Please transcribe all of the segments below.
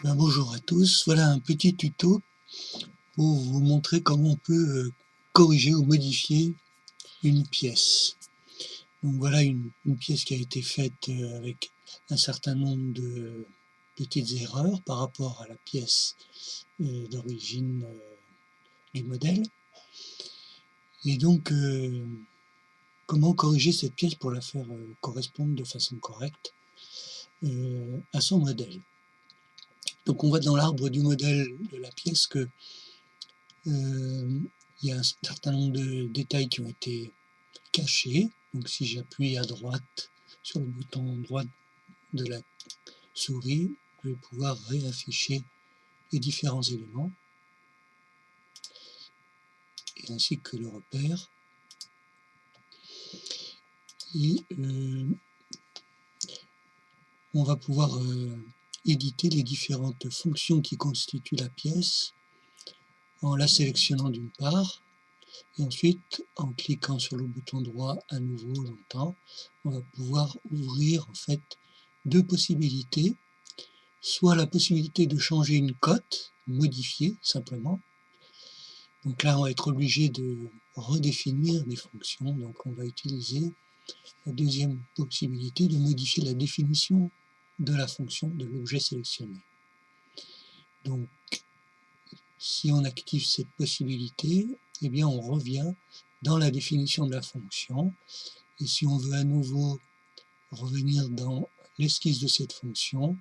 Bonjour à tous, voilà un petit tuto pour vous montrer comment on peut corriger ou modifier une pièce. Donc voilà une pièce qui a été faite avec un certain nombre de petites erreurs par rapport à la pièce d'origine du modèle. Et donc comment corriger cette pièce pour la faire correspondre de façon correcte à son modèle. Donc on voit dans l'arbre du modèle de la pièce que il y a un certain nombre de détails qui ont été cachés. Donc si j'appuie à droite sur le bouton droit de la souris, je vais pouvoir réafficher les différents éléments, et ainsi que le repère. Et on va pouvoir éditer les différentes fonctions qui constituent la pièce en la sélectionnant d'une part, et ensuite en cliquant sur le bouton droit à nouveau longtemps, on va pouvoir ouvrir en fait deux possibilités, soit la possibilité de changer une cote, modifier simplement. Donc là on va être obligé de redéfinir des fonctions, donc on va utiliser la deuxième possibilité de modifier la définition de la fonction de l'objet sélectionné. Donc si on active cette possibilité, eh bien on revient dans la définition de la fonction, et si on veut à nouveau revenir dans l'esquisse de cette fonction,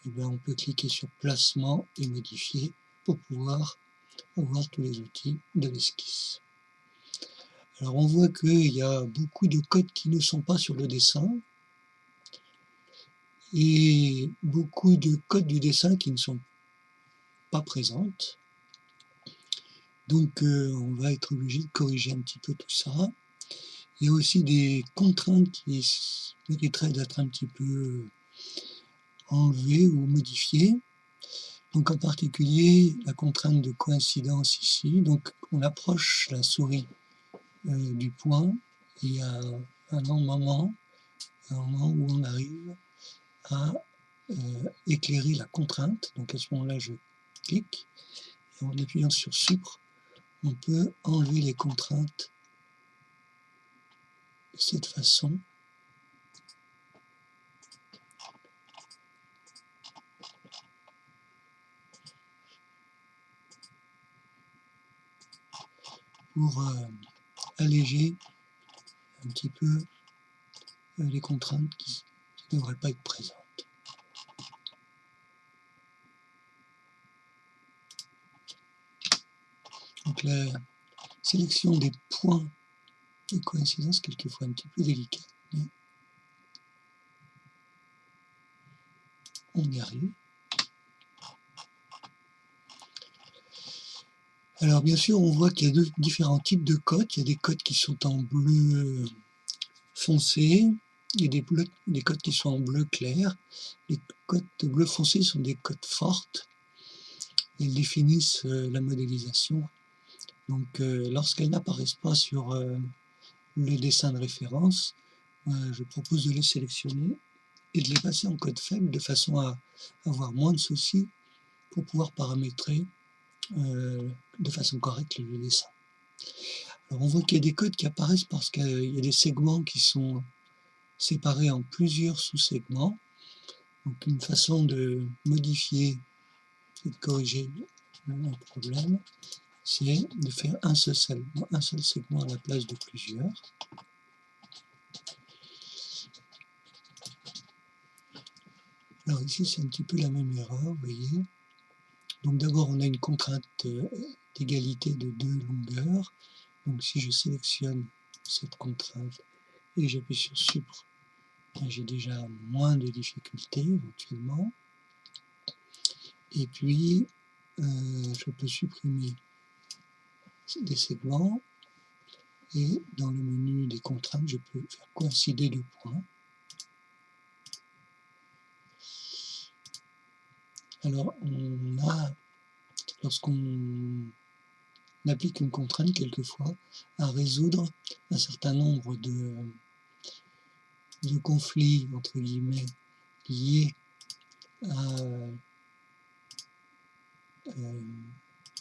eh bien on peut cliquer sur placement et modifier pour pouvoir avoir tous les outils de l'esquisse. Alors on voit qu'il y a beaucoup de codes qui ne sont pas sur le dessin, et beaucoup de codes du dessin qui ne sont pas présentes. Donc on va être obligé de corriger un petit peu tout ça. Il y a aussi des contraintes qui mériteraient d'être un petit peu enlevées ou modifiées. Donc en particulier la contrainte de coïncidence ici. Donc on approche la souris du point, et il y a un moment où on arrive à éclairer la contrainte. Donc à ce moment-là je clique, et en appuyant sur Supre, on peut enlever les contraintes de cette façon. Pour alléger un petit peu les contraintes qui ne devraient pas être présentes. Donc la sélection des points de coïncidence, quelquefois un petit peu délicat, mais on y arrive. Alors bien sûr, on voit qu'il y a différents types de codes. Il y a des codes qui sont en bleu foncé, et des codes qui sont en bleu clair. Les codes de bleu foncé sont des codes fortes. Elles définissent la modélisation. Donc lorsqu'elles n'apparaissent pas sur le dessin de référence, je propose de les sélectionner et de les passer en code faible de façon à avoir moins de soucis pour pouvoir paramétrer de façon correcte le dessin. Alors on voit qu'il y a des codes qui apparaissent parce qu'il y a des segments qui sont séparés en plusieurs sous-segments. Donc une façon de modifier et de corriger un problème, c'est de faire un seul segment à la place de plusieurs. Alors ici c'est un petit peu la même erreur, vous voyez. Donc d'abord on a une contrainte d'égalité de deux longueurs. Donc si je sélectionne cette contrainte et j'appuie sur Supre, j'ai déjà moins de difficultés éventuellement. Et puis je peux supprimer des segments, et dans le menu des contraintes je peux faire coïncider deux points. Alors on a, lorsqu'on applique une contrainte quelquefois, à résoudre un certain nombre de conflits entre guillemets liés à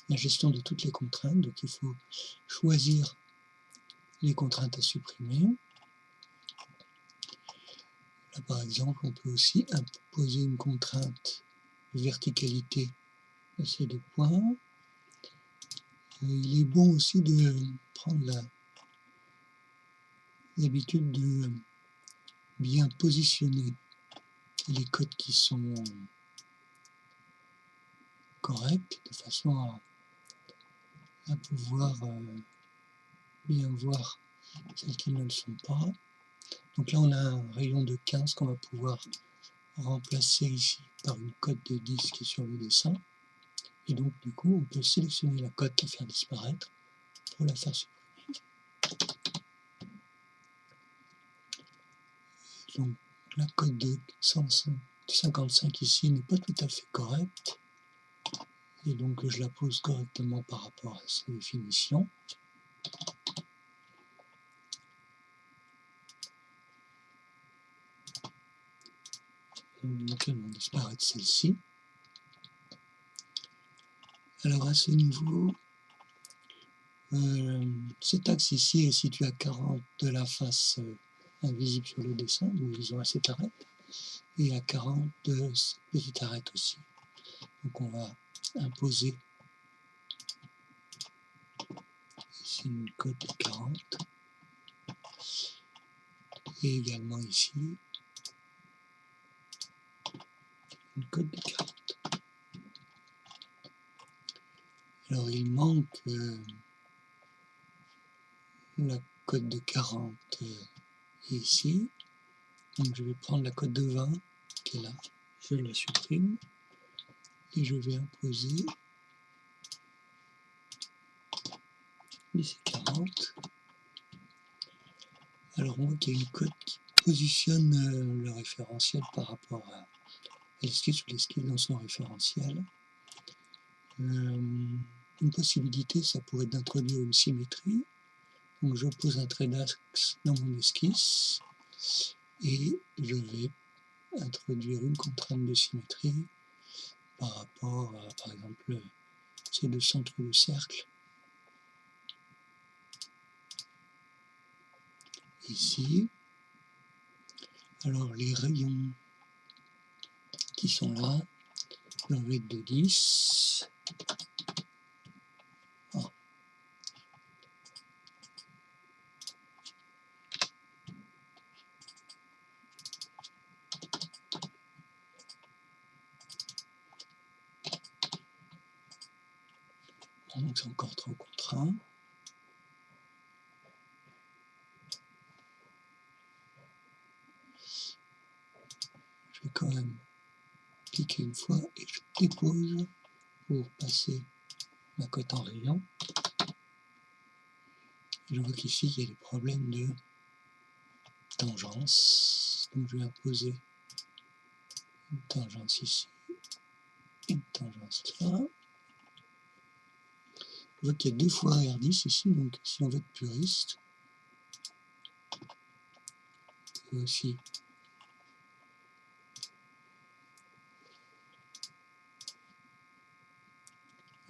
la gestion de toutes les contraintes. Donc il faut choisir les contraintes à supprimer. Là par exemple, on peut aussi imposer une contrainte de verticalité de ces deux points. Il est bon aussi de prendre l'habitude de bien positionner les codes qui sont corrects, de façon à pouvoir bien voir celles qui ne le sont pas. Donc là on a un rayon de 15 qu'on va pouvoir remplacer ici par une cote de 10 qui est sur le dessin. Et donc du coup on peut sélectionner la cote, la faire disparaître pour la faire supprimer. Donc la cote de 55 ici n'est pas tout à fait correcte. Et donc je la pose correctement par rapport à sa définition. Donc elle va disparaître celle-ci. Alors à ce niveau, cet axe ici est situé à 40 de la face invisible sur le dessin, nous visons à cette arête, et à 40 de cette petite arête aussi. Donc on va imposer ici une cote de 40, et également ici une cote de 40. Alors il manque la cote de 40 ici, donc je vais prendre la cote de 20 qui est là, je la supprime et je vais imposer ici 40. Alors on voit qu'il y a une cote qui positionne le référentiel par rapport à l'esquisse ou l'esquisse dans son référentiel. Une possibilité, ça pourrait être d'introduire une symétrie. Donc je pose un trait d'axe dans mon esquisse et je vais introduire une contrainte de symétrie par rapport à, par exemple, ces deux centres de cercle. Ici. Alors les rayons qui sont là doivent être de 10. Ah. Bon, donc c'est encore trop contraint. Je vais quand même cliquer une fois et je dépose pour passer ma cote en rayon. Et je vois qu'ici il y a des problèmes de tangence. Donc je vais imposer une tangence ici, une tangence là. Je vois qu'il y a deux fois R10 ici, donc si on veut être puriste, on peut aussi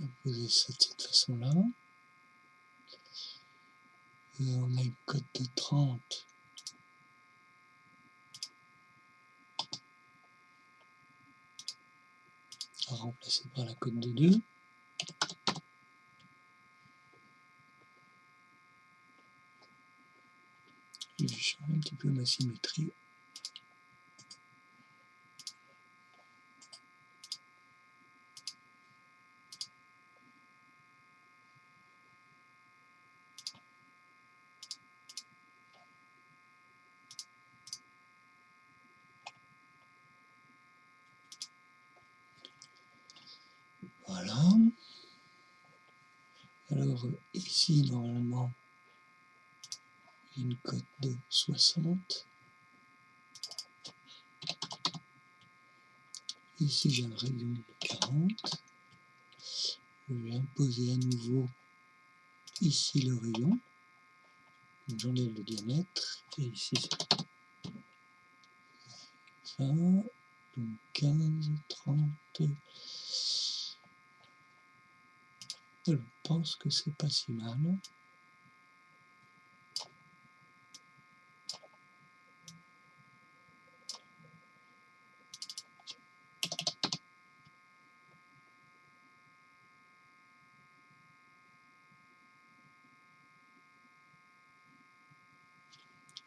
imposer ça de cette façon-là. On a une cote de 30. À remplacer par la cote de 2. Et je change un petit peu ma symétrie. Voilà. Alors ici, normalement, il y a une cote de 60. Ici, j'ai un rayon de 40. Je vais imposer à nouveau ici le rayon. J'enlève le diamètre. Et ici, ça. Donc 15, 30. Je pense que c'est pas si mal.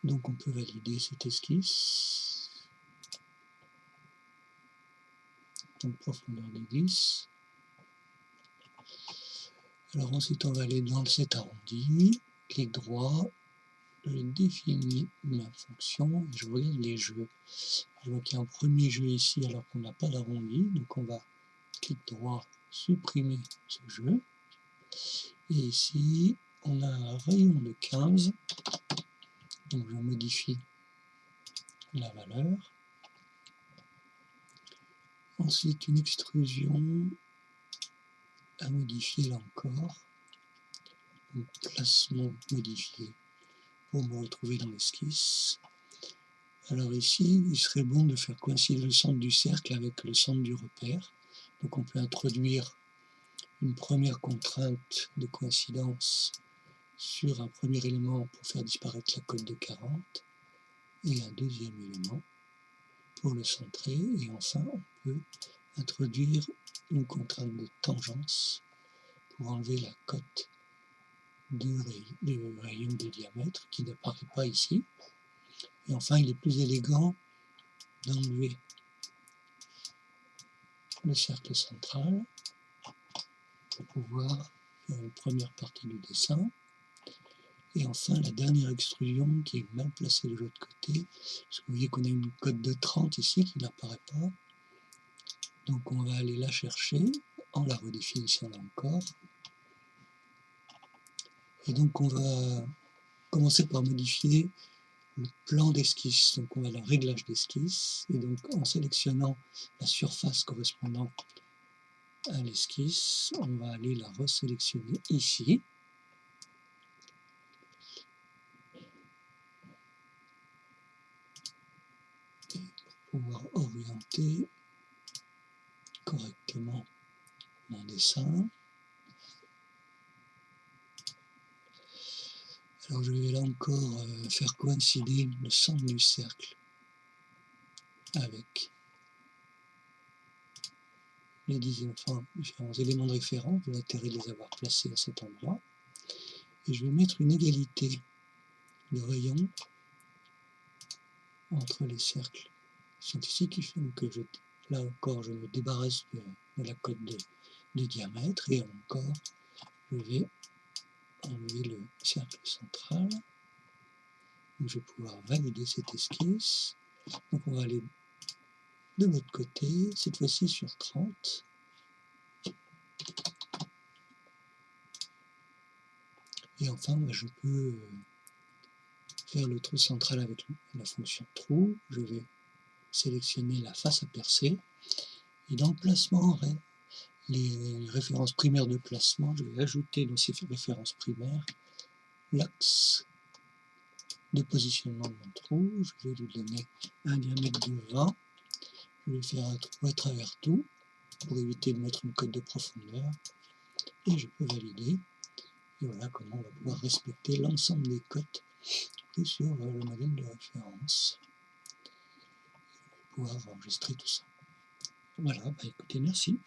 Donc on peut valider cette esquisse. Donc profondeur de 10. Alors ensuite on va aller dans cet arrondi, clic droit, je définis ma fonction et je regarde les jeux. Je vois qu'il y a un premier jeu ici alors qu'on n'a pas d'arrondi, donc on va clic droit, supprimer ce jeu. Et ici on a un rayon de 15, donc je modifie la valeur. Ensuite une extrusion à modifier là encore. Donc, placement modifié pour me retrouver dans l'esquisse. Alors ici, il serait bon de faire coïncider le centre du cercle avec le centre du repère. Donc on peut introduire une première contrainte de coïncidence sur un premier élément pour faire disparaître la cote de 40 et un deuxième élément pour le centrer. Et enfin, on peut introduire une contrainte de tangence pour enlever la cote de rayon de diamètre qui n'apparaît pas ici. Et enfin, il est plus élégant d'enlever le cercle central pour pouvoir faire une première partie du dessin. Et enfin, la dernière extrusion qui est mal placée de l'autre côté, parce que vous voyez qu'on a une cote de 30 ici qui n'apparaît pas. Donc on va aller la chercher en la redéfinissant là encore. Et donc on va commencer par modifier le plan d'esquisse. Donc on va dans réglage d'esquisse, et donc en sélectionnant la surface correspondant à l'esquisse, on va aller la resélectionner ici. Et pour pouvoir orienter correctement mon dessin. Alors je vais là encore faire coïncider le centre du cercle avec les différents éléments de référence. J'ai l'intérêt de les avoir placés à cet endroit. Et je vais mettre une égalité de rayons entre les cercles qui sont ici, qui font que là encore je me débarrasse de la cote de diamètre, et encore je vais enlever le cercle central. Donc je vais pouvoir valider cette esquisse. Donc on va aller de l'autre côté, cette fois-ci sur 30. Et enfin, je peux faire le trou central avec la fonction trou. Je vais sélectionner la face à percer. Et dans le placement, les références primaires de placement, je vais ajouter dans ces références primaires l'axe de positionnement de mon trou. Je vais lui donner un diamètre de 20. Je vais faire un trou à travers tout pour éviter de mettre une cote de profondeur. Et je peux valider. Et voilà comment on va pouvoir respecter l'ensemble des cotes que sur le modèle de référence. On va pouvoir enregistrer tout ça. Voilà, écoutez, merci.